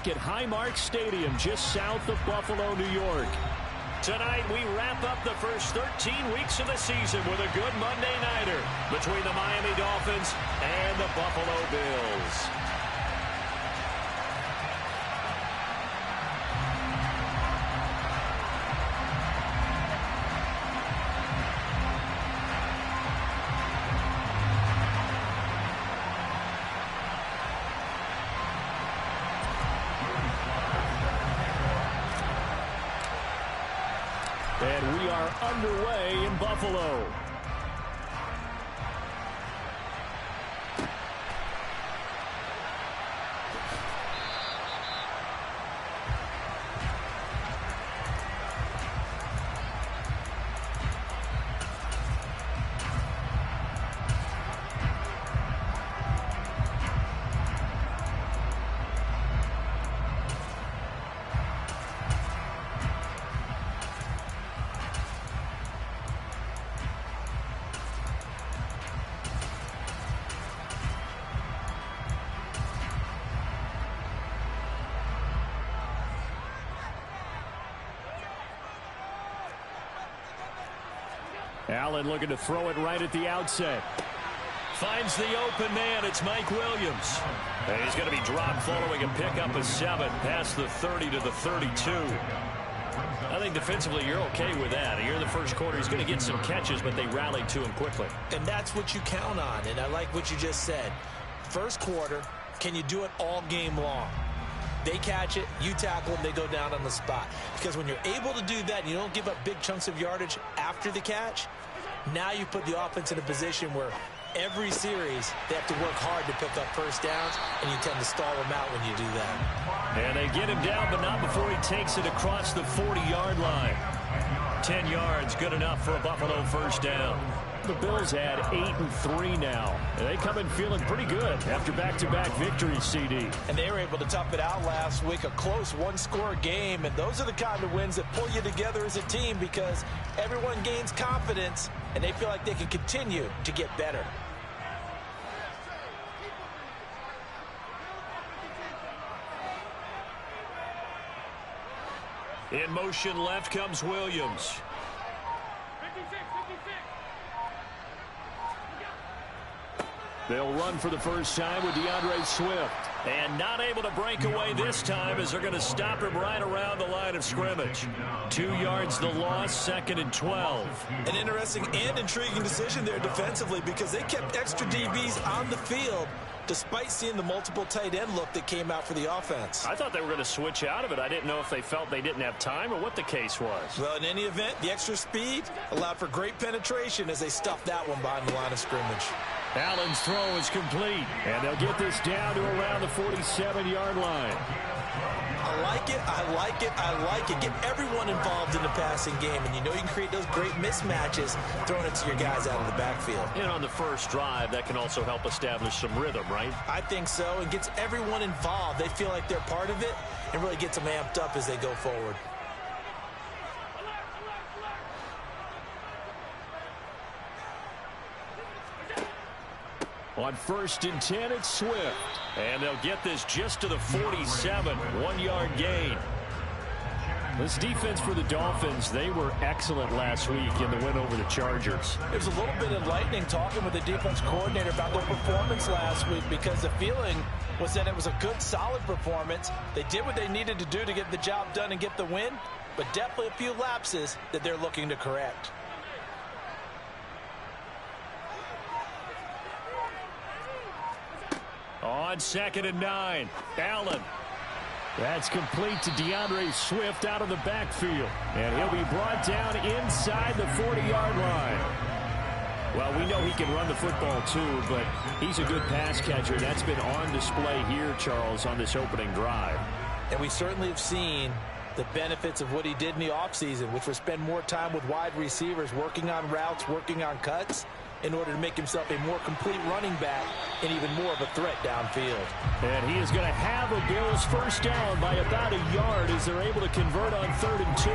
back at Highmark Stadium just south of Buffalo, New York. Tonight, we wrap up the first 13 weeks of the season with a good Monday nighter between the Miami Dolphins and the Buffalo Bills. And we are underway in Buffalo. Allen looking to throw it right at the outset. Finds the open man. It's Mike Williams. And he's going to be dropped following a pickup of 7 past the 30 to the 32. I think defensively you're okay with that. Here in the first quarter, he's going to get some catches, but they rallied to him quickly. And that's what you count on, and I like what you just said. First quarter, can you do it all game long? They catch it, you tackle them, they go down on the spot. Because when you're able to do that and you don't give up big chunks of yardage after the catch, now you put the offense in a position where every series they have to work hard to pick up first downs, and you tend to stall them out when you do that. And they get him down, but not before he takes it across the 40-yard line. 10 yards, good enough for a Buffalo first down. The Bills had 8-3 now. And they come in feeling pretty good after back-to-back victories, CD. And they were able to tough it out last week, a close one-score game. And those are the kind of wins that pull you together as a team because everyone gains confidence and they feel like they can continue to get better. In motion left comes Williams. They'll run for the first time with DeAndre Swift. And not able to break away this time as they're going to stop him right around the line of scrimmage. 2 yards the loss, 2nd and 12. An interesting and intriguing decision there defensively because they kept extra DBs on the field despite seeing the multiple tight end look that came out for the offense. I thought they were going to switch out of it. I didn't know if they felt they didn't have time or what the case was. Well, in any event, the extra speed allowed for great penetration as they stuffed that one behind the line of scrimmage. Allen's throw is complete, and they'll get this down to around the 47-yard line. I like it, I like it, I like it. Get everyone involved in the passing game, and you know you can create those great mismatches throwing it to your guys out of the backfield. And on the first drive, that can also help establish some rhythm, right? I think so, and gets everyone involved. They feel like they're part of it, and really gets them amped up as they go forward. On 1st and 10, it's Swift. And they'll get this just to the 47, 1-yard gain. This defense for the Dolphins, they were excellent last week in the win over the Chargers. It was a little bit enlightening talking with the defense coordinator about their performance last week because the feeling was that it was a good, solid performance. They did what they needed to do to get the job done and get the win, but definitely a few lapses that they're looking to correct. On 2nd and 9, Allen. That's complete to DeAndre Swift out of the backfield. And he'll be brought down inside the 40-yard line. Well, we know he can run the football too, but he's a good pass catcher. That's been on display here, Charles, on this opening drive. And we certainly have seen the benefits of what he did in the offseason, which was spend more time with wide receivers, working on routes, working on cuts, in order to make himself a more complete running back and even more of a threat downfield. And he is going to have a Bills first down by about a yard as they're able to convert on 3rd and 2.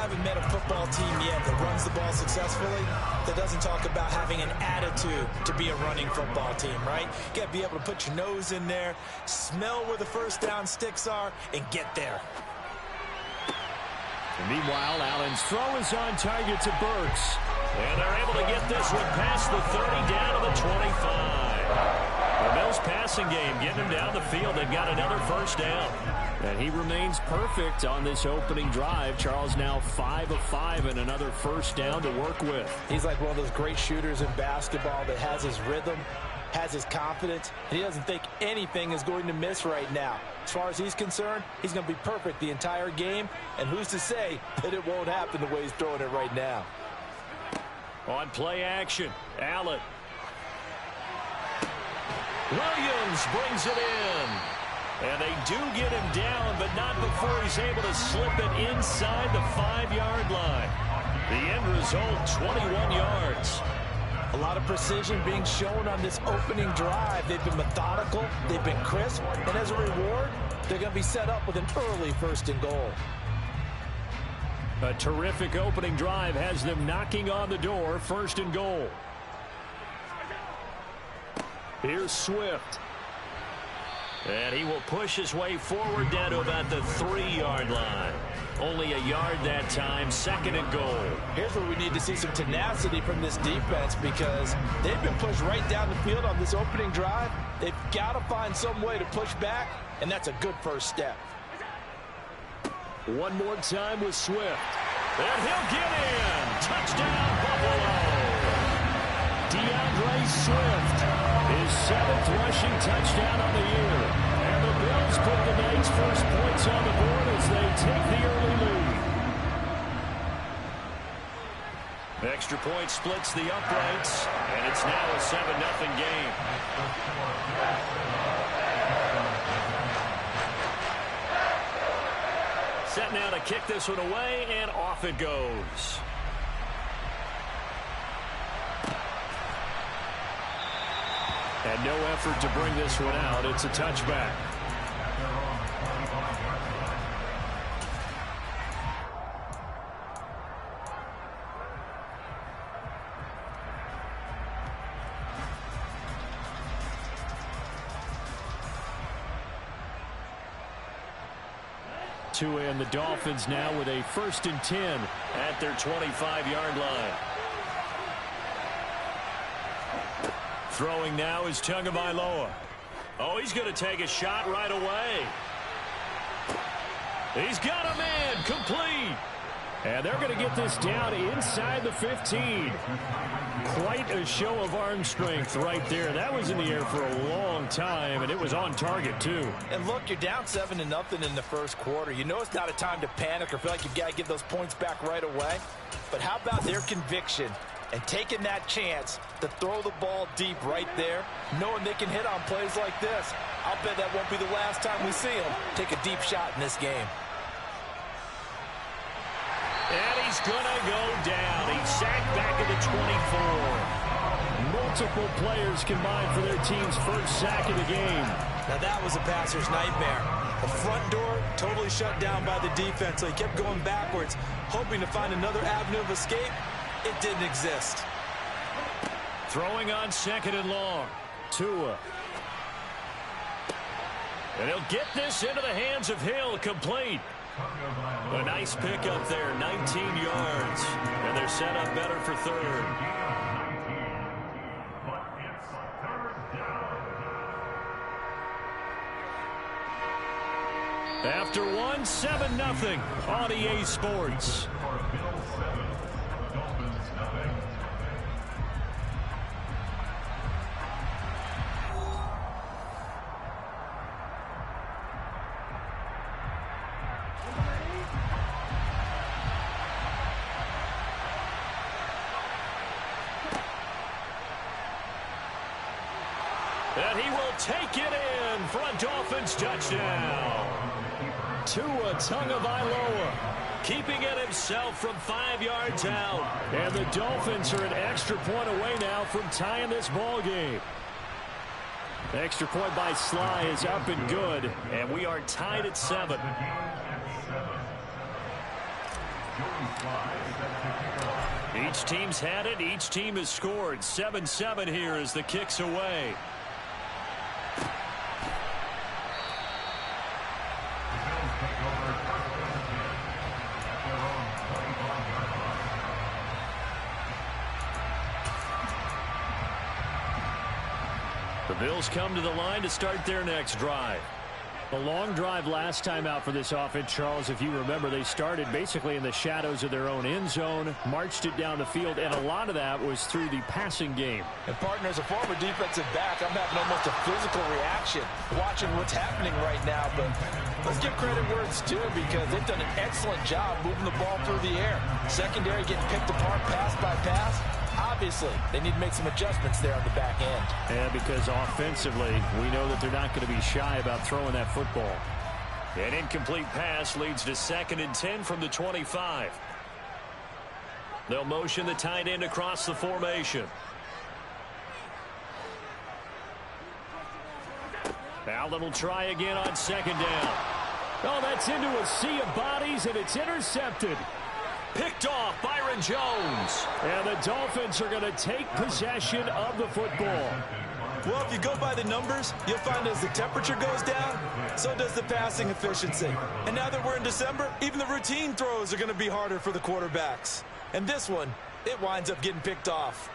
haven't met a football team yet that runs the ball successfully that doesn't talk about having an attitude to be a running football team, right? You got to be able to put your nose in there, smell where the first down sticks are, and get there. And meanwhile, Allen's throw is on target to Burks. And they're able to get this one past the 30 down to the 25. The Bills passing game getting him down the field. They've got another first down. And he remains perfect on this opening drive. Charles now 5 of 5 and another first down to work with. He's like one of those great shooters in basketball that has his rhythm, has his confidence, and he doesn't think anything is going to miss right now. As far as he's concerned, he's going to be perfect the entire game, and who's to say that it won't happen the way he's throwing it right now. On play action, Allen. Williams brings it in. And they do get him down, but not before he's able to slip it inside the 5-yard line. The end result, 21 yards. A lot of precision being shown on this opening drive. They've been methodical, they've been crisp, and as a reward, they're going to be set up with an early 1st and goal. A terrific opening drive has them knocking on the door, 1st and goal. Here's Swift. And he will push his way forward down to about the 3-yard line. Only a yard that time, 2nd and goal. Here's where we need to see some tenacity from this defense because they've been pushed right down the field on this opening drive. They've got to find some way to push back, and that's a good first step. One more time with Swift. And he'll get in. Touchdown, Buffalo. DeAndre Swift, his 7th rushing touchdown on the year. And the Bills put the night's first points on the board as they take the early lead. Extra point splits the uprights, and it's now a 7-0 game. Set now to kick this one away, and off it goes. And no effort to bring this one out. It's a touchback. Tua and the Dolphins now with a 1st and 10 at their 25-yard line. Throwing now is Tagovailoa. Oh, he's going to take a shot right away. He's got a man, complete. And they're going to get this down inside the 15. Quite a show of arm strength right there. That was in the air for a long time, and it was on target, too. And look, you're down 7-0 in the 1st quarter. You know it's not a time to panic or feel like you've got to get those points back right away. But how about their conviction and taking that chance to throw the ball deep right there, knowing they can hit on plays like this? I'll bet that won't be the last time we see them take a deep shot in this game. And he's going to go down. He's sacked back at the 24. Multiple players combined for their team's first sack of the game. Now that was a passer's nightmare. The front door totally shut down by the defense, so he kept going backwards, hoping to find another avenue of escape. It didn't exist. Throwing on 2nd and long. Tua. And he'll get this into the hands of Hill, complete. A nice pickup there, 19 yards. And they're set up better for 3rd. After one, 7-0 on EA Sports. And he will take it in for a Dolphins touchdown. Tua Tagovailoa keeping it himself from 5 yards out. And the Dolphins are an extra point away now from tying this ball game. Extra point by Sly is up and good. And we are tied at 7. Each team's had it. Each team has scored. 7-7 here as the kick's away. The Bills come to the line to start their next drive. A long drive last time out for this offense, Charles. If you remember, they started basically in the shadows of their own end zone, marched it down the field, and a lot of that was through the passing game. And partner, as a former defensive back, I'm having almost a physical reaction watching what's happening right now. But let's give credit where it's due, because they've done an excellent job moving the ball through the air. Secondary getting picked apart pass by pass. Obviously, they need to make some adjustments there on the back end. Yeah, because offensively, we know that they're not going to be shy about throwing that football. An incomplete pass leads to 2nd and 10 from the 25. They'll motion the tight end across the formation. Allen will try again on 2nd down. Oh, that's into a sea of bodies, and it's intercepted. Picked off, Byron Jones. And the Dolphins are going to take possession of the football. Well, if you go by the numbers, you'll find as the temperature goes down, so does the passing efficiency. And now that we're in December, even the routine throws are going to be harder for the quarterbacks. And this one, it winds up getting picked off.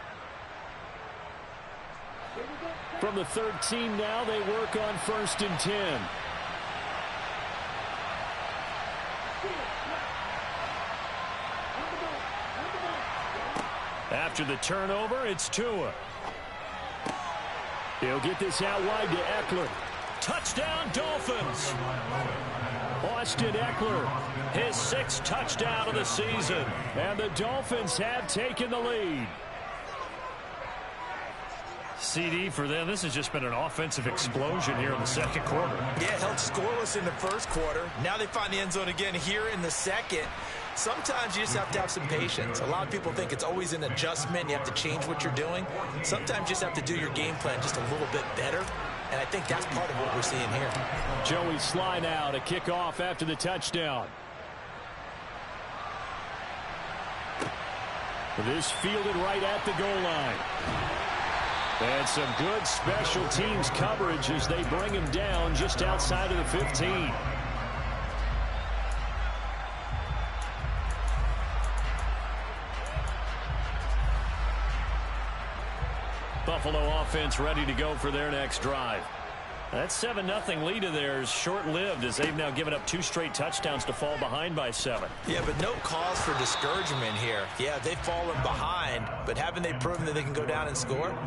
From the 13 now, they work on 1st and 10. After the turnover, it's Tua. He'll get this out wide to Eckler. Touchdown, Dolphins. Austin Eckler, his 6th touchdown of the season. And the Dolphins have taken the lead. CD for them. This has just been an offensive explosion here in the 2nd quarter. Yeah, held scoreless in the 1st quarter. Now they find the end zone again here in the 2nd. Sometimes you just have to have some patience. A lot of people think it's always an adjustment. You have to change what you're doing. Sometimes you just have to do your game plan just a little bit better. And I think that's part of what we're seeing here. Joey Sly now to kick off after the touchdown. This fielded right at the goal line. And some good special teams coverage as they bring him down just outside of the 15. Buffalo offense ready to go for their next drive. That 7-0 lead of theirs short-lived as they've now given up 2 straight touchdowns to fall behind by 7. Yeah, but no cause for discouragement here. Yeah, they've fallen behind, but haven't they proven that they can go down and score?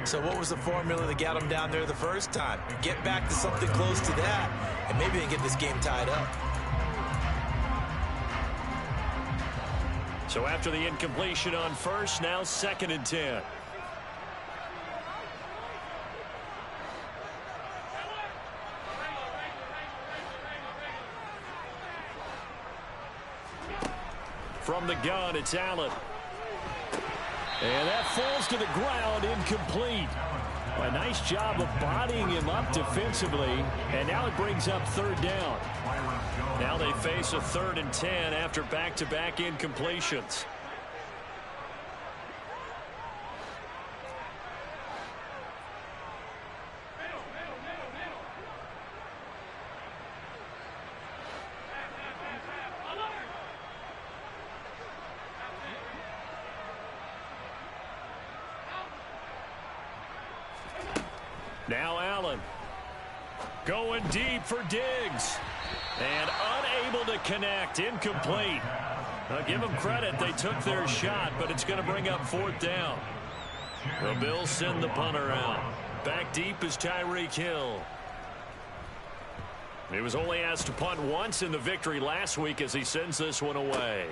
So what was the formula that got them down there the first time? Get back to something close to that, and maybe they get this game tied up. So after the incompletion on 1st, now 2nd and 10. From the gun, it's Allen. And that falls to the ground, incomplete. A nice job of bodying him up defensively, and now it brings up 3rd down. Now they face a 3rd and 10 after back-to-back incompletions. Now Allen going deep for Diggs and unable to connect. Incomplete. I'll give them credit. They took their shot, but it's going to bring up 4th down. The Bills send the punter out. Back deep is Tyreek Hill. He was only asked to punt once in the victory last week as he sends this one away.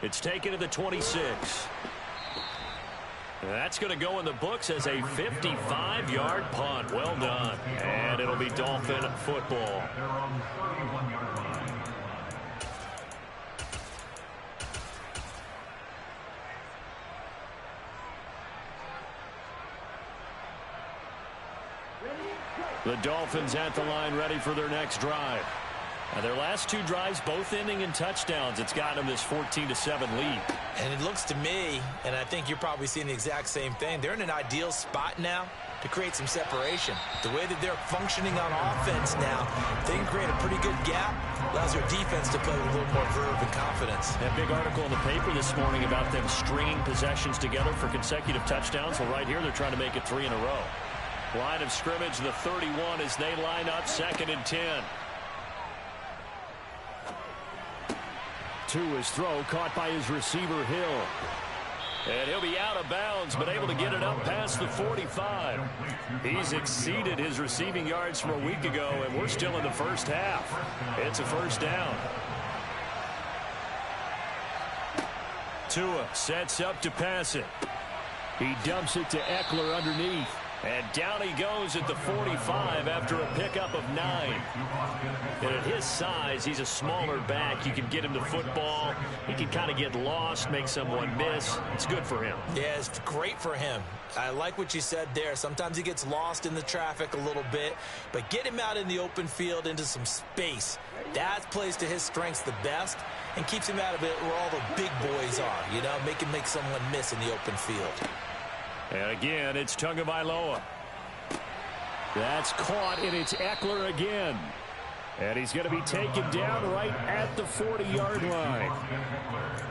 It's taken to the 26. That's going to go in the books as a 55-yard punt. Well done. And it'll be Dolphin football. The Dolphins at the line ready for their next drive. Their last 2 drives both ending in touchdowns. It's gotten them this 14-7 lead. And it looks to me, and I think you're probably seeing the exact same thing, they're in an ideal spot now to create some separation. The way that they're functioning on offense now, they can create a pretty good gap. Allows their defense to play with a little more verve and confidence. That big article in the paper this morning about them stringing possessions together for consecutive touchdowns. Well, right here, they're trying to make it 3 in a row. Line of scrimmage, the 31 as they line up 2nd and 10. To his throw, caught by his receiver, Hill. And he'll be out of bounds, but able to get it up past the 45. He's exceeded his receiving yards from a week ago, and we're still in the first half. It's a first down. Tua sets up to pass it. He dumps it to Eckler underneath. And down he goes at the 45 after a pickup of 9. And at his size, he's a smaller back. You can get him the football. He can kind of get lost, make someone miss. It's good for him. Yeah, it's great for him. I like what you said there. Sometimes he gets lost in the traffic a little bit, but get him out in the open field into some space. That plays to his strengths the best and keeps him out of it where all the big boys are, you know, make someone miss in the open field. And again, it's Tagovailoa. That's caught, and it's Eckler again. And he's going to be taken down right at the 40-yard line.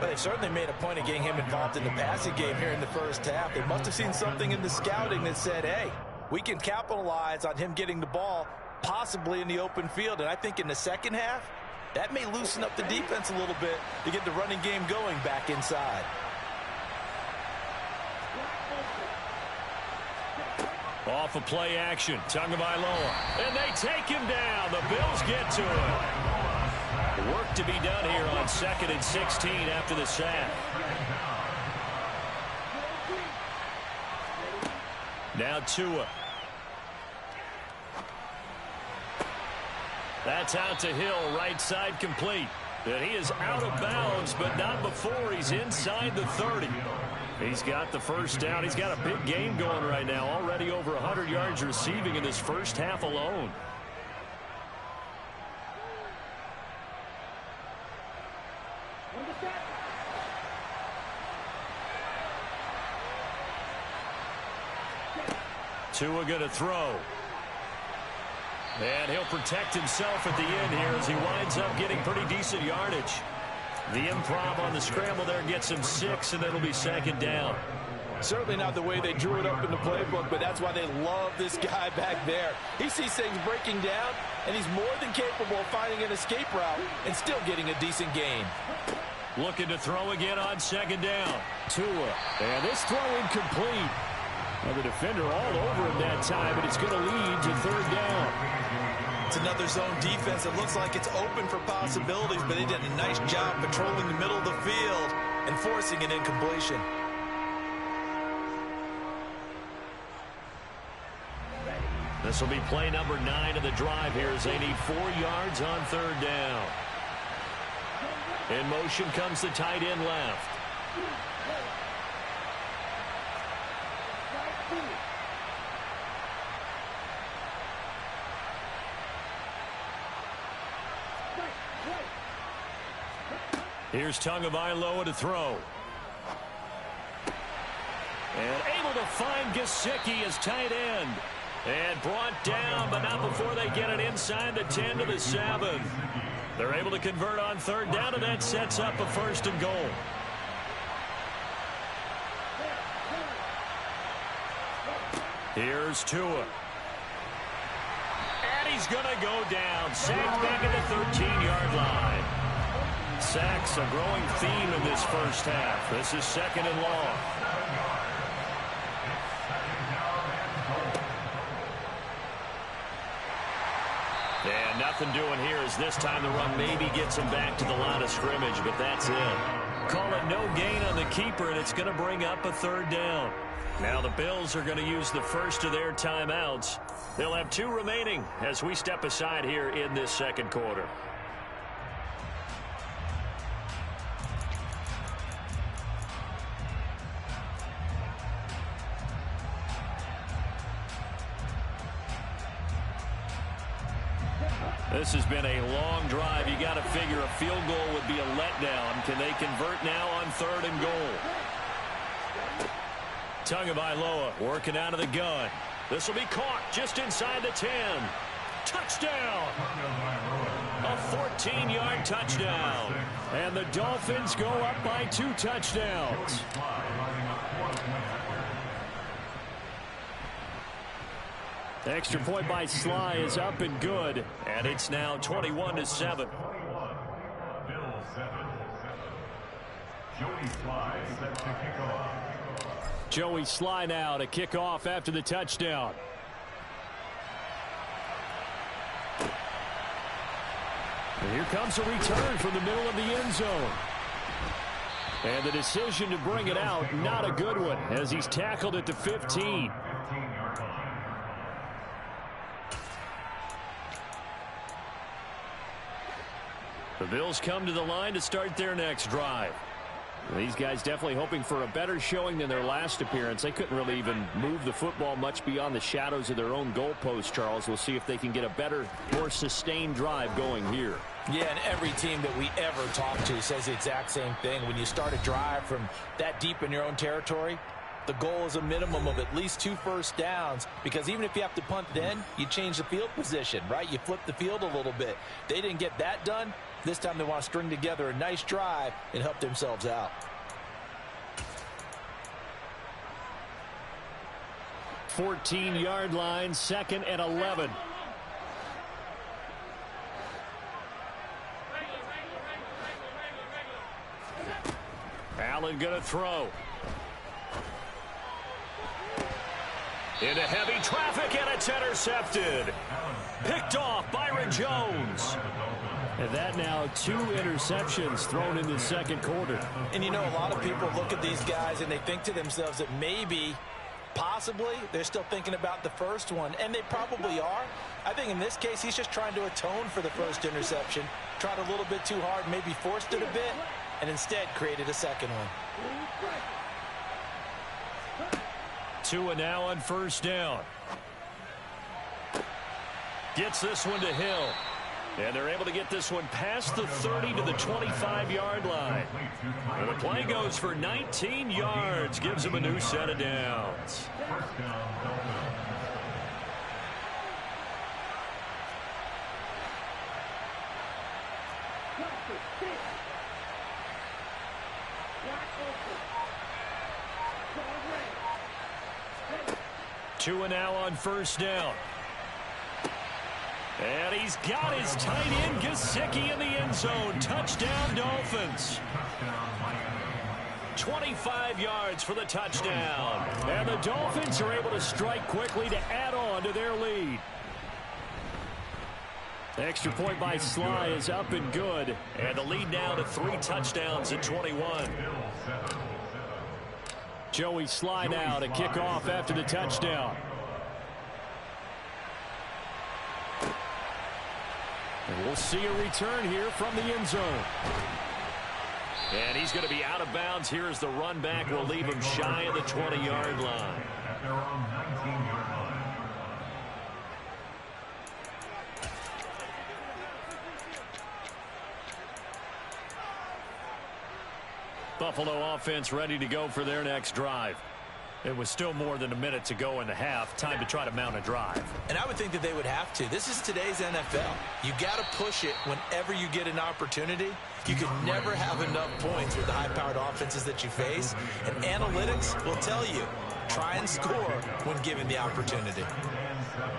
Well, they certainly made a point of getting him involved in the passing game here in the first half. They must have seen something in the scouting that said, hey, we can capitalize on him getting the ball possibly in the open field. And I think in the second half, that may loosen up the defense a little bit to get the running game going back inside. Off of play action, Tagovailoa. And they take him down. The Bills get to him. Work to be done here on 2nd and 16 after the sack. Now Tua. That's out to Hill, right side complete. And he is out of bounds, but not before he's inside the 30. He's got the first down. He's got a big game going right now. Already over 100 yards receiving in this first half alone. Tua going to throw. And he'll protect himself at the end here as he winds up getting pretty decent yardage. The improv on the scramble there gets him 6, and it'll be 2nd down. Certainly not the way they drew it up in the playbook, but that's why they love this guy back there. He sees things breaking down, and he's more than capable of finding an escape route and still getting a decent gain. Looking to throw again on 2nd down. Tua. And this throw incomplete. Well, the defender all over him that time, but it's going to lead to 3rd down. It's another zone defense. It looks like it's open for possibilities, but they did a nice job patrolling the middle of the field and forcing an incompletion. This will be play number 9 of the drive here as they need 4 yards on 3rd down. In motion comes the tight end left. Here's Tagovailoa to throw. And able to find Gesicki as tight end. And brought down, but not before they get it inside the 10 to the 7. They're able to convert on 3rd down, and that sets up a 1st and goal. Here's Tua. And he's going to go down. Sacked back at the 13-yard line. Sacks a growing theme in this first half. This is 2nd and long. And nothing doing here as this time the run maybe gets him back to the line of scrimmage, but that's it. Call it no gain on the keeper, and it's going to bring up a 3rd down. Now the Bills are going to use the first of their timeouts. They'll have 2 remaining as we step aside here in this 2nd quarter. This has been a long drive. You got to figure a field goal would be a letdown. Can they convert now on 3rd and goal? Tagovailoa working out of the gun. This will be caught just inside the 10. Touchdown! A 14-yard touchdown. And the Dolphins go up by 2 touchdowns. Extra point by Sly is up and good. And it's now 21-7. Joey Sly now to kick off after the touchdown. And here comes a return from the middle of the end zone. And the decision to bring it out, not a good one, as he's tackled at the 15. The Bills come to the line to start their next drive. These guys definitely hoping for a better showing than their last appearance. They couldn't really even move the football much beyond the shadows of their own goalpost, Charles. We'll see if they can get a better, more sustained drive going here. Yeah, and every team that we ever talk to says the exact same thing. When you start a drive from that deep in your own territory, the goal is a minimum of at least 2 first downs, because even if you have to punt then, you change the field position, right? You flip the field a little bit. They didn't get that done. This time they want to string together a nice drive and help themselves out. 14-yard line, 2nd and 11. Allen going to throw. Into heavy traffic, and it's intercepted. Picked off Byron Jones. And that now 2 interceptions thrown in the 2nd quarter. And you know, a lot of people look at these guys and they think to themselves that maybe, possibly, they're still thinking about the first one, and they probably are. I think in this case, he's just trying to atone for the first interception, tried a little bit too hard, maybe forced it a bit, and instead created a second one. 2 and now on 1st down. Gets this one to Hill. And they're able to get this one past the 30 to the 25-yard line. And the play goes for 19 yards. Gives them a new set of downs. Two and now on 1st down. And he's got his tight end Gesicki in the end zone. Touchdown Dolphins. 25 yards for the touchdown. And the Dolphins are able to strike quickly to add on to their lead. Extra point by Sly is up and good. And the lead now to 3 touchdowns at 21. Joey Sly now to kick off after the touchdown. And we'll see a return here from the end zone. And he's going to be out of bounds here as the run back will leave him shy of the 20-yard line. At their own 19-yard line. Buffalo offense ready to go for their next drive. It was still more than a minute to go in the half. Time to try to mount a drive. And I would think that they would have to. This is today's NFL. You got to push it whenever you get an opportunity. You can never have enough points with the high-powered offenses that you face. And analytics will tell you, try and score when given the opportunity.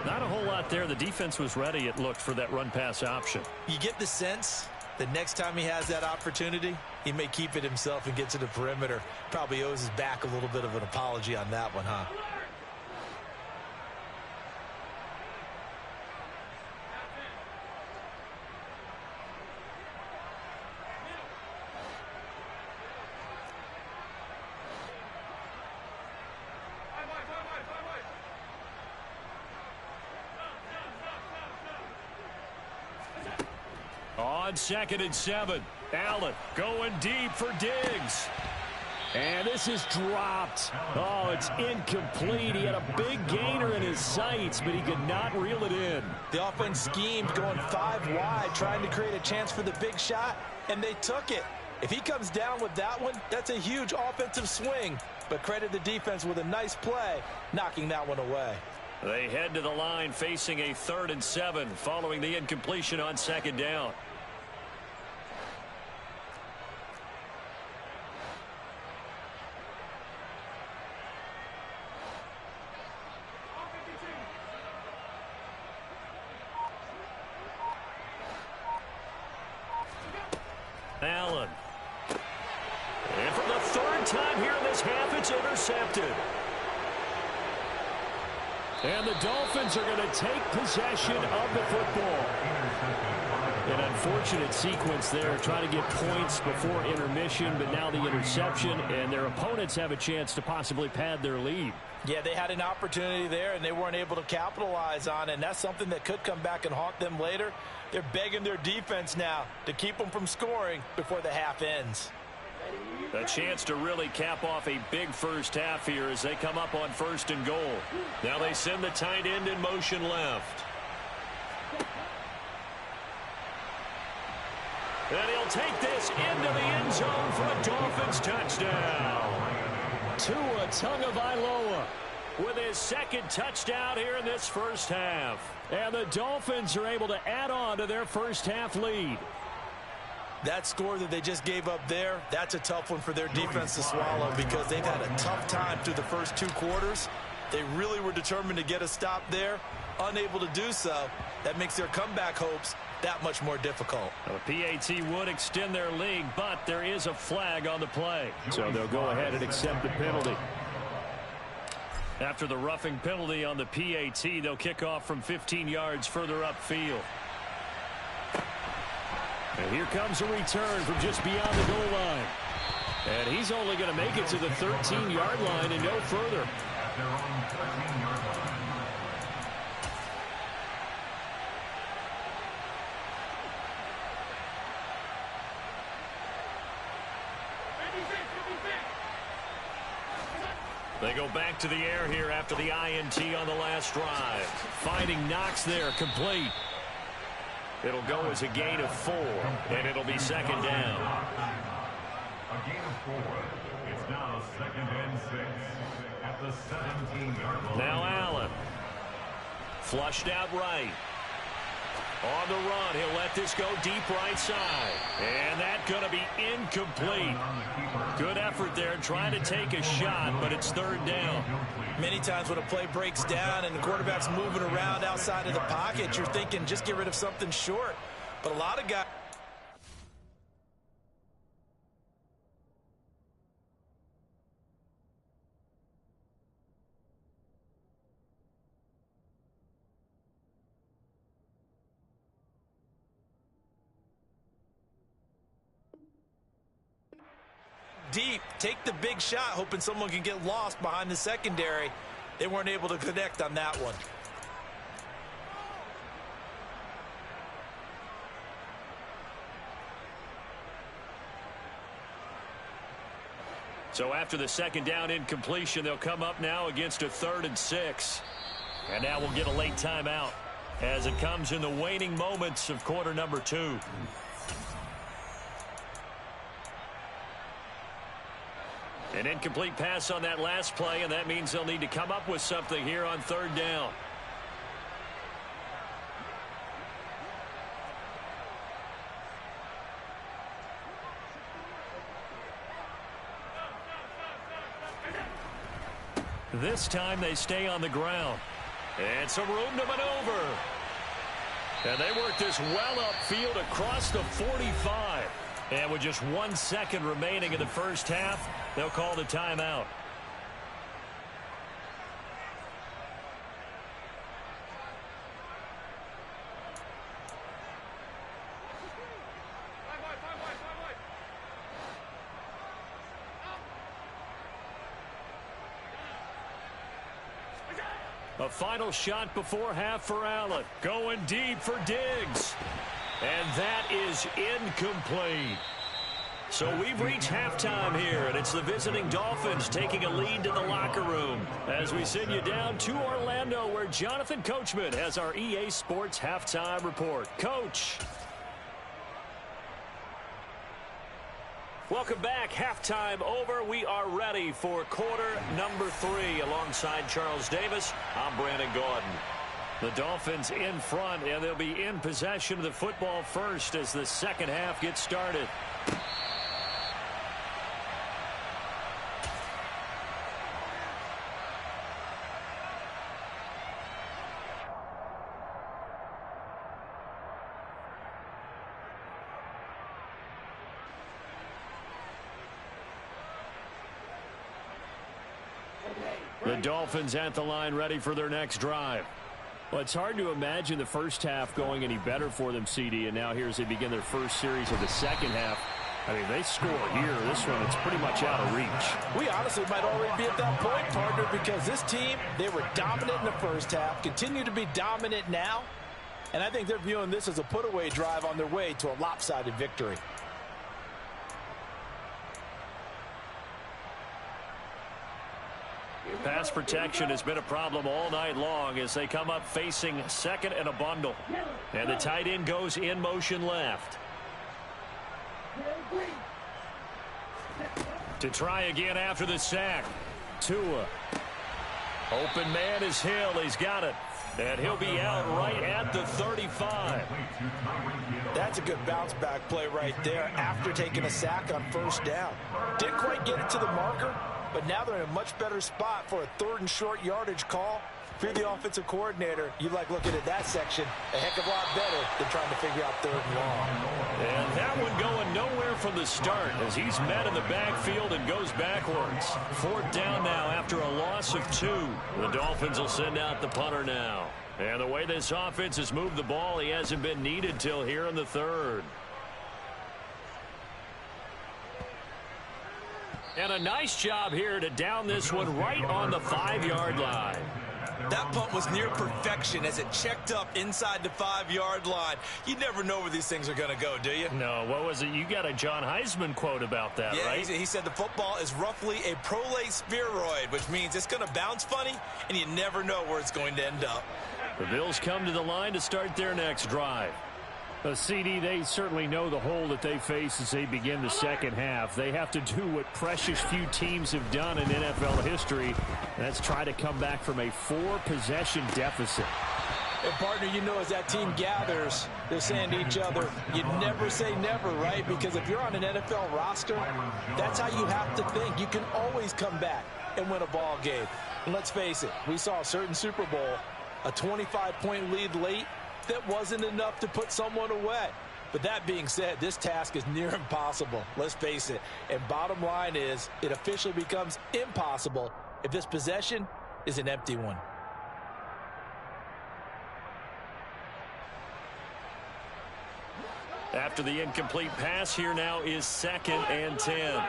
Not a whole lot there. The defense was ready, it looked, for that run-pass option. You get the sense that next time he has that opportunity, he may keep it himself and get to the perimeter. Probably owes his back a little bit of an apology on that one, huh? On 2nd and 7, Allen going deep for Diggs. And this is dropped. Oh, it's incomplete. He had a big gainer in his sights, but he could not reel it in. The offense schemed going 5 wide, trying to create a chance for the big shot, and they took it. If he comes down with that one, that's a huge offensive swing. But credit the defense with a nice play, knocking that one away. They head to the line facing a 3rd and 7 following the incompletion on 2nd down. Allen. And for the 3rd time here in this half, it's intercepted. And the Dolphins are going to take possession of the football. An unfortunate sequence there, trying to get points before intermission, but now the interception, and their opponents have a chance to possibly pad their lead. Yeah, they had an opportunity there, and they weren't able to capitalize on it, and that's something that could come back and haunt them later. They're begging their defense now to keep them from scoring before the half ends. A chance to really cap off a big first half here as they come up on 1st and goal. Now they send the tight end in motion left. And he'll take this into the end zone for a Dolphins touchdown. Tua Tagovailoa with his 2nd touchdown here in this first half. And the Dolphins are able to add on to their first half lead. That score that they just gave up there, that's a tough one for their defense to swallow because they've had a tough time through the first 2 quarters. They really were determined to get a stop there, unable to do so. That makes their comeback hopes that much more difficult. The PAT would extend their lead, but there is a flag on the play. So they'll go ahead and accept the penalty. After the roughing penalty on the PAT, they'll kick off from 15 yards further upfield. And here comes a return from just beyond the goal line. And he's only going to make it to the 13-yard line and no further. At their own 13-yard line. They go back to the air here after the INT on the last drive. Finding Knox there, complete. It'll go as a gain of 4, and it'll be 2nd down. A gain of 4. It's now 2nd and 6 at the 17-yard line. Now Allen. Flushed out right. On the run, he'll let this go deep right side. And that's going to be incomplete. Good effort there trying to take a shot, but it's 3rd down. Many times when a play breaks down and the quarterback's moving around outside of the pocket, you're thinking just get rid of something short. But a lot of guys... deep, take the big shot, hoping someone can get lost behind the secondary. They weren't able to connect on that one. So after the 2nd down incompletion, they'll come up now against a 3rd and 6. And now we'll get a late timeout as it comes in the waning moments of quarter number 2. An incomplete pass on that last play, and that means they'll need to come up with something here on 3rd down. This time they stay on the ground. And some room to maneuver. And they work this well upfield across the 45. And with just 1 second remaining in the first half, they'll call the timeout. A final shot before half for Allen. Going deep for Diggs. And that is incomplete. So we've reached halftime here, and it's the visiting Dolphins taking a lead to the locker room as we send you down to Orlando, where Jonathan Coachman has our EA Sports halftime report. Coach. Welcome back. Halftime over. We are ready for quarter number 3. Alongside Charles Davis, I'm Brandon Gaudin. The Dolphins in front, and they'll be in possession of the football first as the second half gets started. The Dolphins at the line, ready for their next drive. Well, it's hard to imagine the first half going any better for them, CD, and now here as they begin their first series of the second half. I mean, they score here. This one, it's pretty much out of reach. We honestly might already be at that point, partner, because this team, they were dominant in the first half, continue to be dominant now, and I think they're viewing this as a put-away drive on their way to a lopsided victory. Pass protection has been a problem all night long as they come up facing second and a bundle. And the tight end goes in motion left. To try again after the sack. Tua. Open man is Hill. He's got it. And he'll be out right at the 35. That's a good bounce back play right there after taking a sack on first down. Didn't quite get it to the marker, but now they're in a much better spot for a 3rd and short yardage call. If you're the offensive coordinator, you like looking at that section a heck of a lot better than trying to figure out 3rd and long. And that one going nowhere from the start as he's met in the backfield and goes backwards. 4th down now after a loss of 2. The Dolphins will send out the punter now. And the way this offense has moved the ball, he hasn't been needed till here in the 3rd. And a nice job here to down this one right on the 5-yard line. That punt was near perfection as it checked up inside the 5-yard line. You never know where these things are going to go, do you? No, what was it? You got a John Heisman quote about that, right? He said the football is roughly a prolate spheroid, which means it's going to bounce funny, and you never know where it's going to end up. The Bills come to the line to start their next drive. CD, they certainly know the hole that they face as they begin the second half. They have to do what precious few teams have done in NFL history, and that's try to come back from a 4-possession deficit. And, partner, you know, as that team gathers, they're saying to each other, you never say never, right? Because if you're on an NFL roster, that's how you have to think. You can always come back and win a ball game. And let's face it, we saw a certain Super Bowl, a 25-point lead late, that wasn't enough to put someone away. But that being said, this task is near impossible. Let's face it. And bottom line is, it officially becomes impossible if this possession is an empty one. After the incomplete pass, here now is 2nd and 10.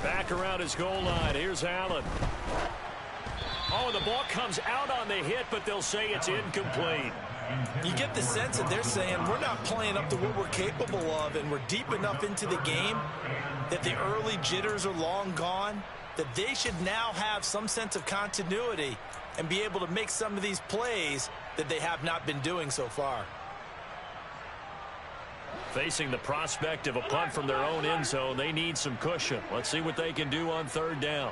Back around his goal line. Here's Allen. Oh, the ball comes out on the hit, but they'll say it's incomplete. You get the sense that they're saying we're not playing up to what we're capable of, and we're deep enough into the game that the early jitters are long gone, that they should now have some sense of continuity and be able to make some of these plays that they have not been doing so far. Facing the prospect of a punt from their own end zone, they need some cushion. Let's see what they can do on 3rd down.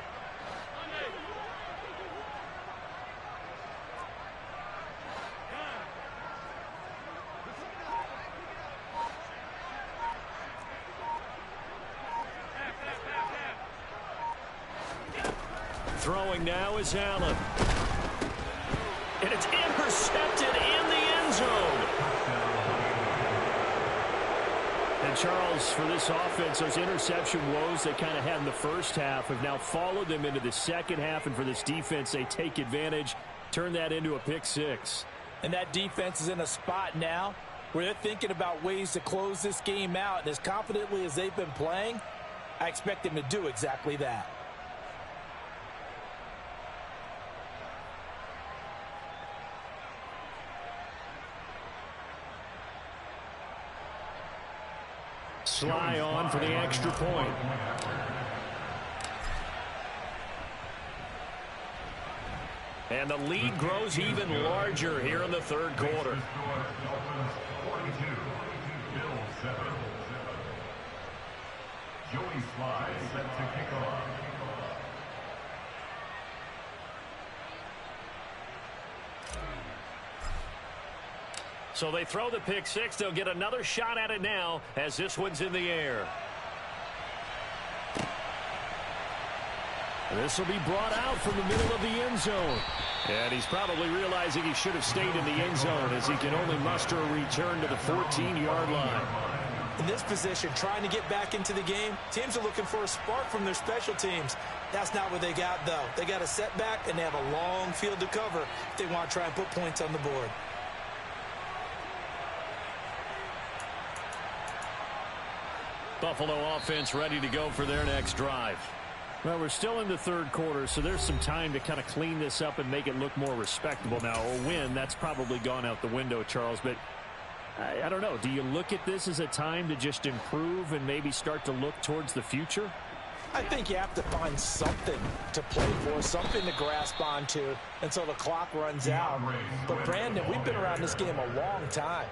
Throwing now is Allen. And it's intercepted in the end zone. And Charles, for this offense, those interception woes they kind of had in the first half have now followed them into the second half. And for this defense, they take advantage, turn that into a pick 6. And that defense is in a spot now where they're thinking about ways to close this game out. And as confidently as they've been playing, I expect them to do exactly that. Sly on for the extra point. And the lead grows even larger here in the third quarter. Joey Sly set to kick off. So they throw the pick six. They'll get another shot at it now as this one's in the air. This will be brought out from the middle of the end zone. And he's probably realizing he should have stayed in the end zone as he can only muster a return to the 14-yard line. In this position, trying to get back into the game, teams are looking for a spark from their special teams. That's not what they got, though. They got a setback, and they have a long field to cover if they want to try and put points on the board. Buffalo offense ready to go for their next drive. Well, we're still in the third quarter, so there's some time to kind of clean this up and make it look more respectable. Now, a win, that's probably gone out the window, Charles, but I don't know. Do you look at this as a time to just improve and maybe start to look towards the future? I think you have to find something to play for, something to grasp onto until the clock runs out. But, Brandon, we've been around this game a long time.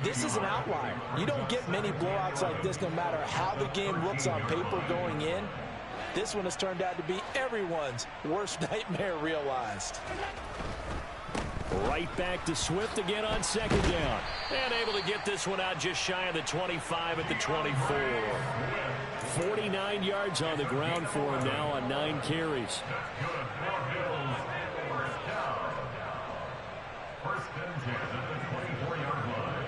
This is an outlier. You don't get many blowouts like this no matter how the game looks on paper going in. This one has turned out to be everyone's worst nightmare realized. Right back to Swift again on second down. And able to get this one out just shy of the 25 at the 24. 49 yards on the ground for him now on 9 carries. First and 10 at the 24-yard line.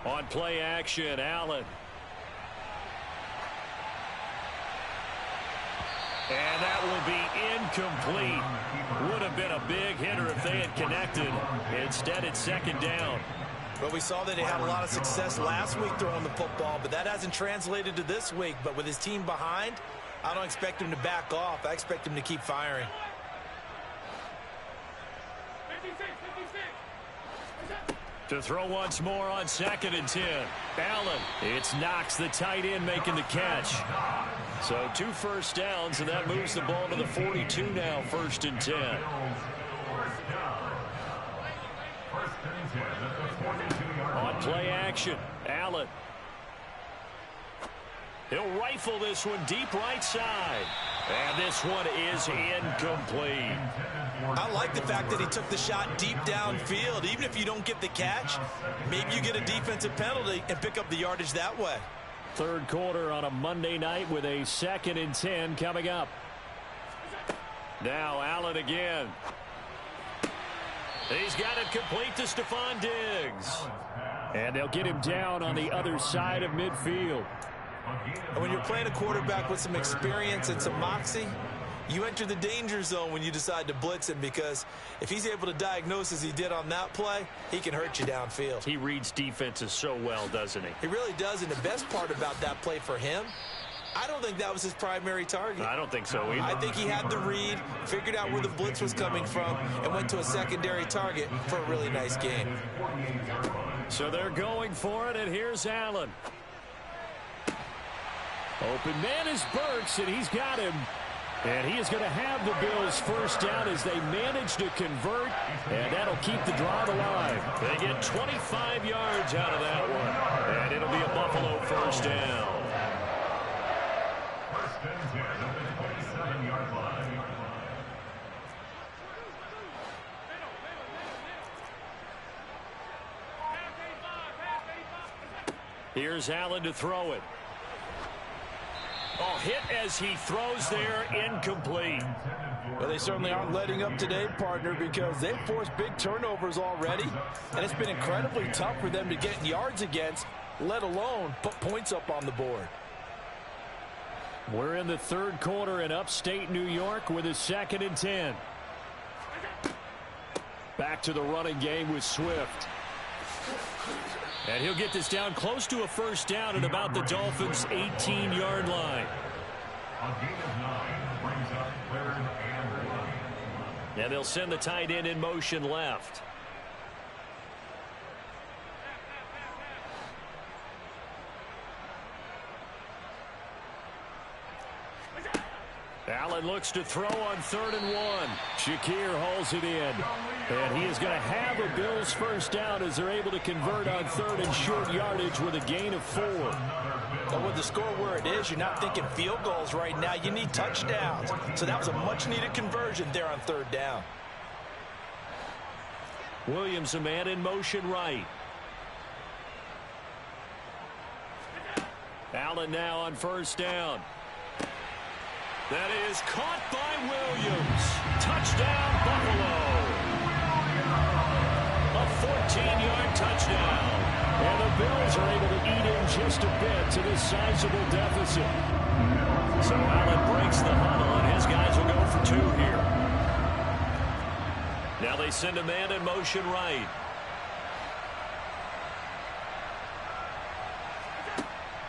On play action, Allen. And that will be incomplete. Would have been a big hitter if they had connected. Instead, it's second down. Well, we saw that he had a lot of success last week throwing the football, but that hasn't translated to this week. But with his team behind, I don't expect him to back off. I expect him to keep firing. To throw once more on second and 10. Allen. It's Knox, the tight end, making the catch. So 2 first downs, and that moves the ball to the 42 now, first and 10. On play action, Allen. He'll rifle this one deep right side. And this one is incomplete. I like the fact that he took the shot deep downfield. Even if you don't get the catch, maybe you get a defensive penalty and pick up the yardage that way. Third quarter on a Monday night with a second and 10 coming up. Now Allen again. He's got it complete to Stephon Diggs. And they'll get him down on the other side of midfield. And when you're playing a quarterback with some experience and some moxie, you enter the danger zone when you decide to blitz him, because if he's able to diagnose as he did on that play, he can hurt you downfield. He reads defenses so well, doesn't he? He really does, and the best part about that play for him, I don't think that was his primary target. I don't think so either. I think he had the read, figured out where the blitz was coming from, and went to a secondary target for a really nice game. So they're going for it, and here's Allen. Open man is Burks, and he's got him. And he is going to have the Bills first down as they manage to convert, and that'll keep the drive alive. They get 25 yards out of that one, and it'll be a Buffalo first down. First and 10 at the 27-yard line. Here's Allen to throw it. Oh, hit as he throws there, incomplete. Well, they certainly aren't letting up today, partner, because they've forced big turnovers already, and it's been incredibly tough for them to get yards against, let alone put points up on the board. We're in the third quarter in upstate New York with a second and 10. Back to the running game with Swift. And he'll get this down close to a first down at about the Dolphins' 18-yard line. A gain of 9 brings up third and 1. And they'll send the tight end in motion left. Allen looks to throw on 3rd and 1. Shakir hauls it in. And he is going to have a Bills first down as they're able to convert on 3rd and short yardage with a gain of 4. But with the score where it is, you're not thinking field goals right now. You need touchdowns. So that was a much-needed conversion there on 3rd down. Williams, a man in motion right. Allen now on 1st down. That is caught by Williams. Touchdown, Buffalo. A 14-yard touchdown. And the Bills are able to eat in just a bit to this sizable deficit. So Allen breaks the huddle, and his guys will go for 2 here. Now they send a man in motion right.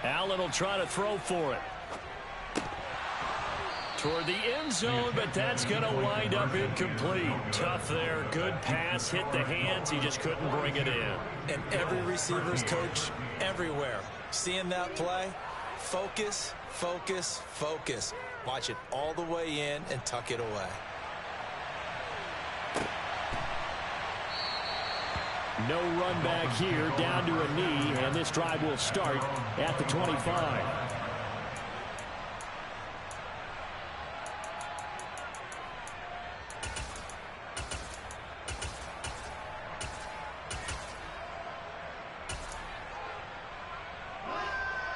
Allen will try to throw for it. Toward the end zone, but that's going to wind up incomplete. Tough there. Good pass. Hit the hands. He just couldn't bring it in. And every receiver's coach everywhere. Seeing that play, focus, focus, focus. Watch it all the way in and tuck it away. No run back here, down to a knee, and this drive will start at the 25.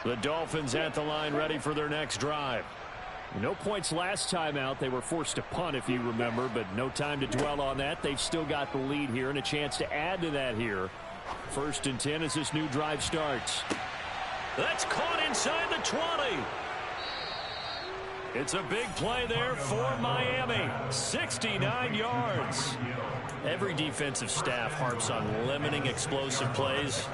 The Dolphins at the line ready for their next drive. No points last time out. They were forced to punt, if you remember, but no time to dwell on that. They've still got the lead here and a chance to add to that here. 1st and 10 as this new drive starts. That's caught inside the 20. It's a big play there for Miami. 69 yards. Every defensive staff harps on limiting explosive plays.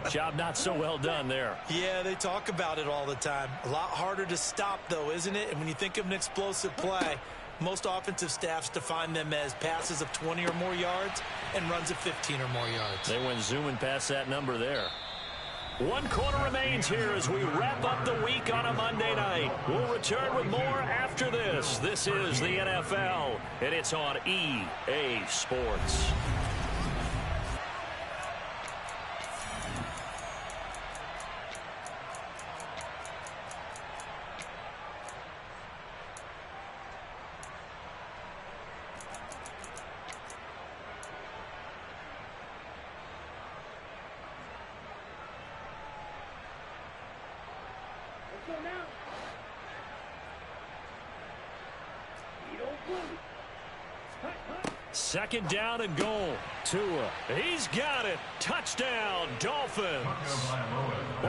Job not so well done there. Yeah, they talk about it all the time. A lot harder to stop, though, isn't it? And when you think of an explosive play, most offensive staffs define them as passes of 20 or more yards and runs of 15 or more yards. They went zooming past that number there. 1 quarter remains here as we wrap up the week on a Monday night. We'll return with more after this. This is the NFL, and it's on EA Sports. Second down and goal. Tua. He's got it. Touchdown, Dolphins.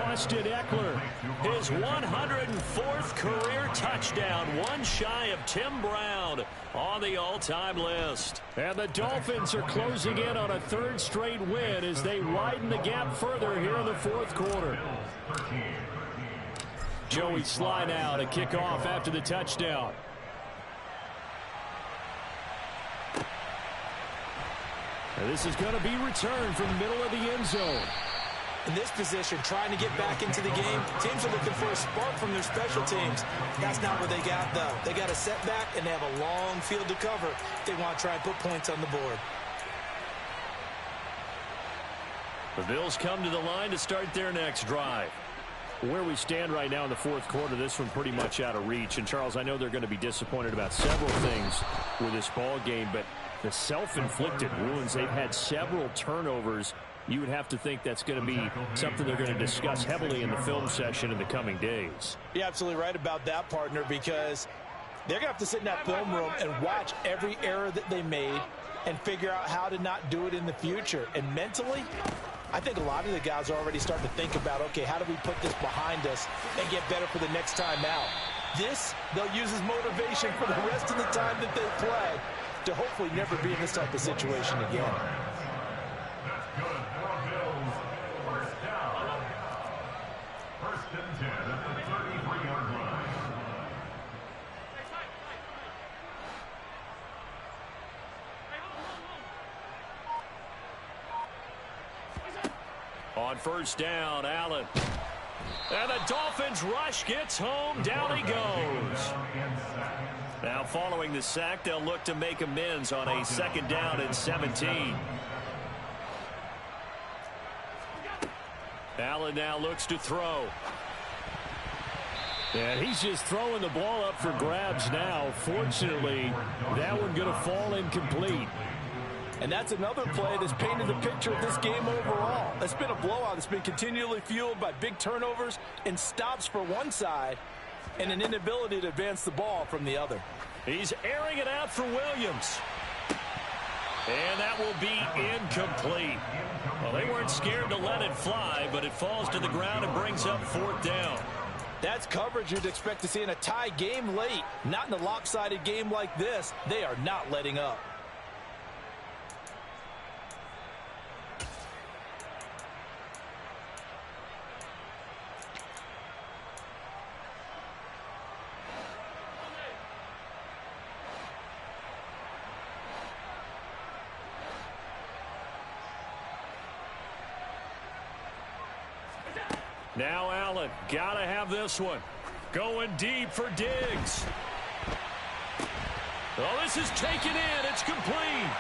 Austin Eckler. His 104th career touchdown. One shy of Tim Brown on the all-time list. And the Dolphins are closing in on a 3rd straight win as they widen the gap further here in the 4th quarter. Joey Sly now to kick off after the touchdown. And this is going to be returned from the middle of the end zone. In this position, trying to get back into the game, teams are looking for a spark from their special teams. That's not what they got, though. They got a setback, and they have a long field to cover if they want to try and put points on the board. The Bills come to the line to start their next drive. Where we stand right now in the 4th quarter, this one pretty much out of reach. And, Charles, I know they're going to be disappointed about several things with this ball game, but the self-inflicted wounds, they've had several turnovers. You would have to think that's going to be something they're going to discuss heavily in the film session in the coming days. You're absolutely right about that, partner, because they're going to have to sit in that film room and watch every error that they made and figure out how to not do it in the future. And mentally, I think a lot of the guys are already starting to think about, okay, how do we put this behind us and get better for the next time out? This, they'll use as motivation for the rest of the time that they play to hopefully never be in this type of situation again. That's good for Bills. First down. 1st and 10 at the 33-yard line. 1 On first down, Allen. And the Dolphins rush gets home. Down he goes. Now following the sack, they'll look to make amends on a second down and 17. Allen now looks to throw. And he's just throwing the ball up for grabs now. Fortunately, that one going to fall incomplete. And that's another play that's painted the picture of this game overall. It's been a blowout. It's been continually fueled by big turnovers and stops for one side and an inability to advance the ball from the other. He's airing it out for Williams. And that will be incomplete. Well, they weren't scared to let it fly, but it falls to the ground and brings up fourth down. That's coverage you'd expect to see in a tie game late. Not in a lopsided game like this. They are not letting up. Now Allen, gotta have this one. Going deep for Diggs. Oh, this is taken in. It's complete.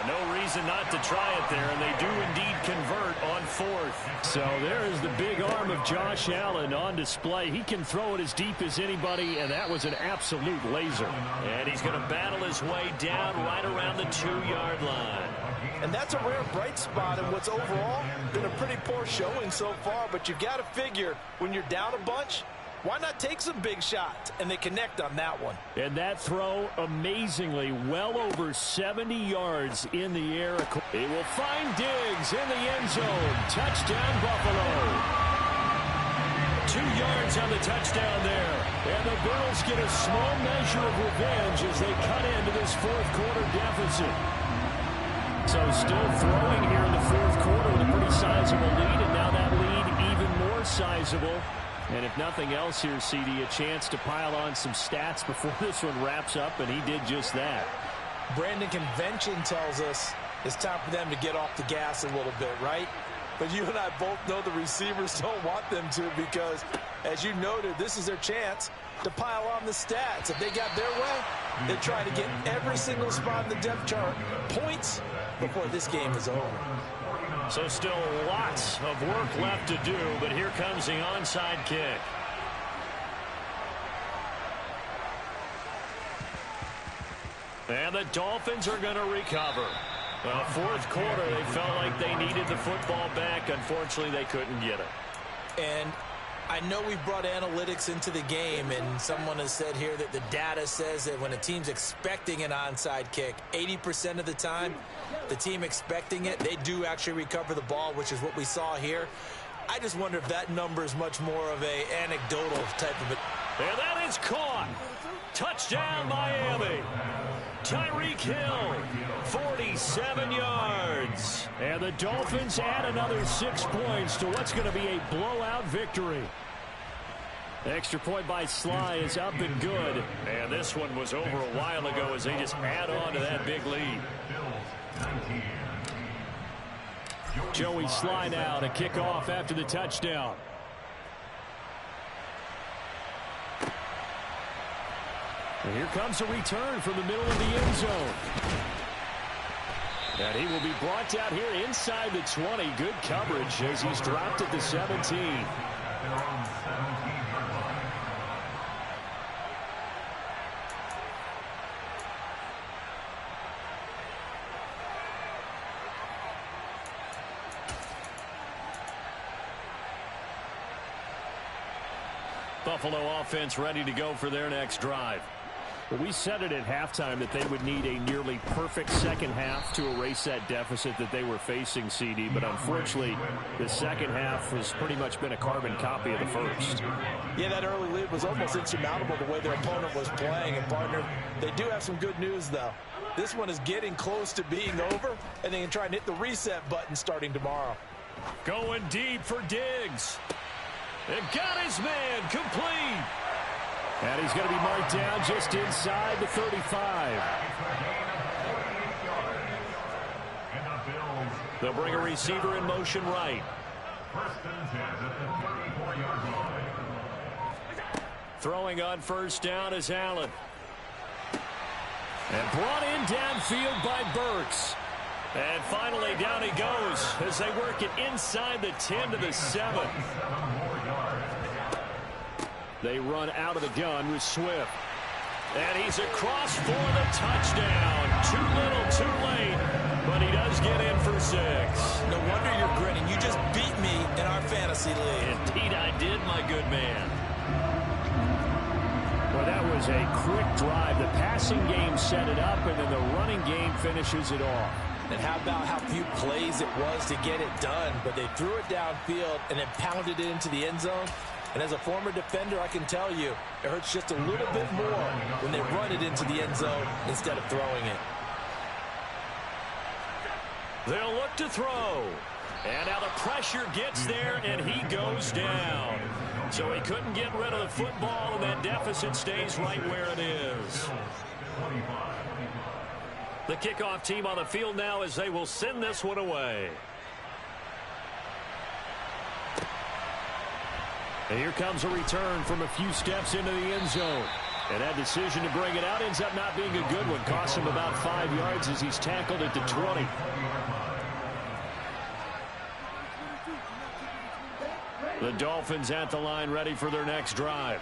No reason not to try it there, and they do indeed convert on fourth. So there is the big arm of Josh Allen on display. He can throw it as deep as anybody, and that was an absolute laser. And he's going to battle his way down right around the 2-yard line. And that's a rare bright spot in what's overall been a pretty poor showing so far. But you've got to figure when you're down a bunch, why not take some big shots? And they connect on that one. And that throw, amazingly, well over 70 yards in the air. He will find Diggs in the end zone. Touchdown, Buffalo. 2 yards on the touchdown there. And the Bills get a small measure of revenge as they cut into this fourth quarter deficit. So still throwing here in the fourth quarter with a pretty sizable lead, and now that lead even more sizable. And if nothing else here, CD, a chance to pile on some stats before this one wraps up, and he did just that. Brandon, convention tells us it's time for them to get off the gas a little bit, right? But you and I both know the receivers don't want them to because, as you noted, this is their chance to pile on the stats. If they got their way, they try to get every single spot in the depth chart points before this game is over. So still lots of work left to do, but here comes the onside kick. And the Dolphins are going to recover. Well, fourth quarter, they felt like they needed the football back. Unfortunately, they couldn't get it. And I know we've brought analytics into the game, and someone has said here that the data says that when a team's expecting an onside kick, 80% of the time, the team expecting it, they do actually recover the ball, which is what we saw here. I just wonder if that number is much more of a anecdotal type of it. And that is caught. Touchdown, Miami. Tyreek Hill, 47 yards. And the Dolphins add another 6 points to what's going to be a blowout victory. Extra point by Sly is up and good. And this one was over a while ago as they just add on to that big lead. Joey Sly now to kick off after the touchdown. And here comes a return from the middle of the end zone. And he will be brought down here inside the 20. Good coverage as he's dropped at the 17. Buffalo offense ready to go for their next drive. Well, we said it at halftime that they would need a nearly perfect second half to erase that deficit that they were facing, CD. But unfortunately, the second half has pretty much been a carbon copy of the first. Yeah, that early lead was almost insurmountable the way their opponent was playing. And, partner, they do have some good news, though. This one is getting close to being over, and they can try and hit the reset button starting tomorrow. Going deep for Diggs. And got his man complete. And he's going to be marked down just inside the 35. And the Bills They'll bring a receiver in motion right. First and 10 at the 34-yard line. Throwing on first down is Allen. And brought in downfield by Burks. And finally down he goes as they work it inside the 10 to the 7. They run out of the gun with Swift. And he's across for the touchdown. Too little, too late, but he does get in for 6. No wonder you're grinning. You just beat me in our fantasy league. Indeed I did, my good man. Well, that was a quick drive. The passing game set it up, and then the running game finishes it off. And how about how few plays it was to get it done, but they threw it downfield and then pounded it into the end zone. And as a former defender, I can tell you, it hurts just a little bit more when they run it into the end zone instead of throwing it. They'll look to throw. And now the pressure gets there, and he goes down. So he couldn't get rid of the football, and that deficit stays right where it is. The kickoff team on the field now as they will send this one away. And here comes a return from a few steps into the end zone. And that decision to bring it out ends up not being a good one. Costs him about 5 yards as he's tackled at the 20. The Dolphins at the line ready for their next drive.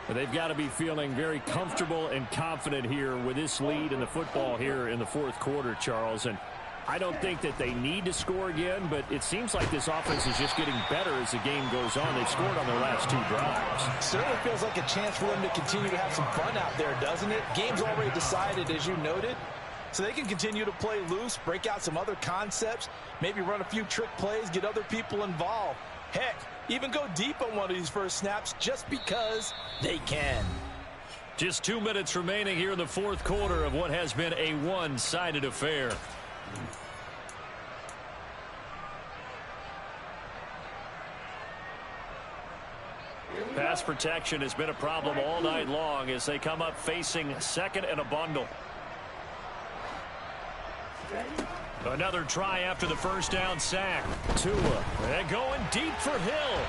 They've got to be feeling very comfortable and confident here with this lead in the football here in the fourth quarter, Charles. And I don't think that they need to score again, but it seems like this offense is just getting better as the game goes on. They've scored on their last 2 drives. Certainly feels like a chance for them to continue to have some fun out there, doesn't it? Game's already decided, as you noted. So they can continue to play loose, break out some other concepts, maybe run a few trick plays, get other people involved. Heck, even go deep on one of these first snaps just because they can. Just 2 minutes remaining here in the fourth quarter of what has been a one-sided affair. Pass protection has been a problem all night long as they come up facing second and a bundle. Another try after the first down sack. Tua. And going deep for Hill.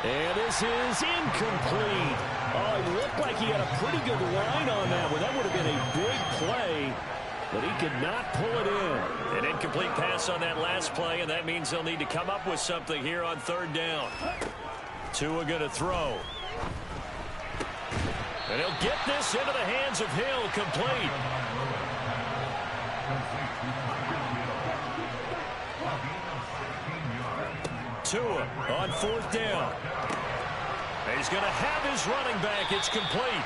And this is incomplete. Oh, it looked like he had a pretty good line on that one. That would have been a big play, but he could not pull it in. An incomplete pass on that last play, and that means they'll need to come up with something here on third down. Tua going to throw. And he'll get this into the hands of Hill, complete. Tua on fourth down. He's going to have his running back. It's complete.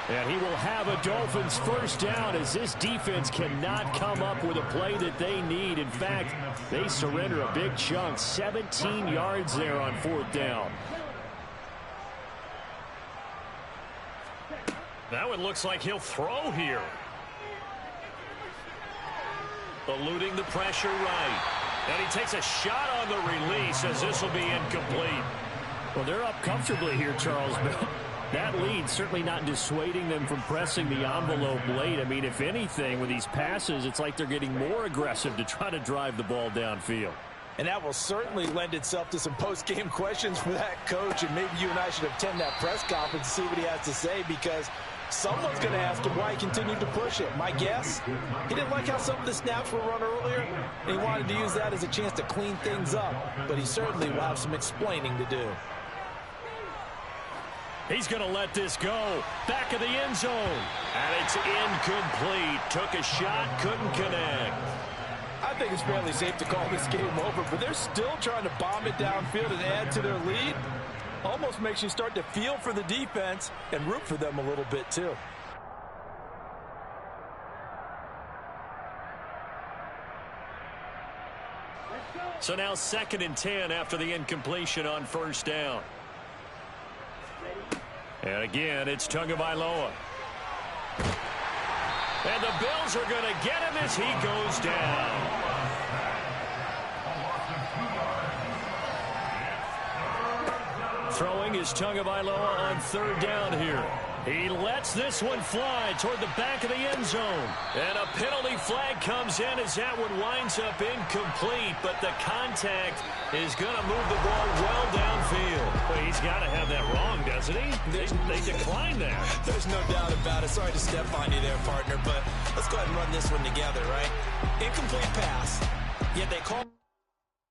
And he will have a Dolphins first down as this defense cannot come up with a play that they need. In fact, they surrender a big chunk. 17 yards there on fourth down. Now it looks like he'll throw here. Eluding the pressure right. And he takes a shot on the release as this will be incomplete. Well, they're up comfortably here, Charles, but that lead certainly not dissuading them from pressing the envelope late. I mean, if anything, with these passes, it's like they're getting more aggressive to try to drive the ball downfield. And that will certainly lend itself to some post-game questions for that coach, and maybe you and I should attend that press conference and see what he has to say, because someone's going to ask him why he continued to push it. My guess, he didn't like how some of the snaps were run earlier, and he wanted to use that as a chance to clean things up, but he certainly will have some explaining to do. He's going to let this go. Back of the end zone. And it's incomplete. Took a shot, couldn't connect. I think it's fairly safe to call this game over, but they're still trying to bomb it downfield and add to their lead. Almost makes you start to feel for the defense and root for them a little bit too. So now 2nd and 10 after the incompletion on first down. And again, it's Tagovailoa. And the Bills are going to get him as he goes down. Throwing is Tagovailoa on third down here. He lets this one fly toward the back of the end zone. And a penalty flag comes in as that one winds up incomplete, but the contact is going to move the ball well downfield. Well, he's got to have that wrong, doesn't he? They declined that. There's no doubt about it. Sorry to step on you there, partner, but let's go ahead and run this one together, right? Incomplete pass, yet they call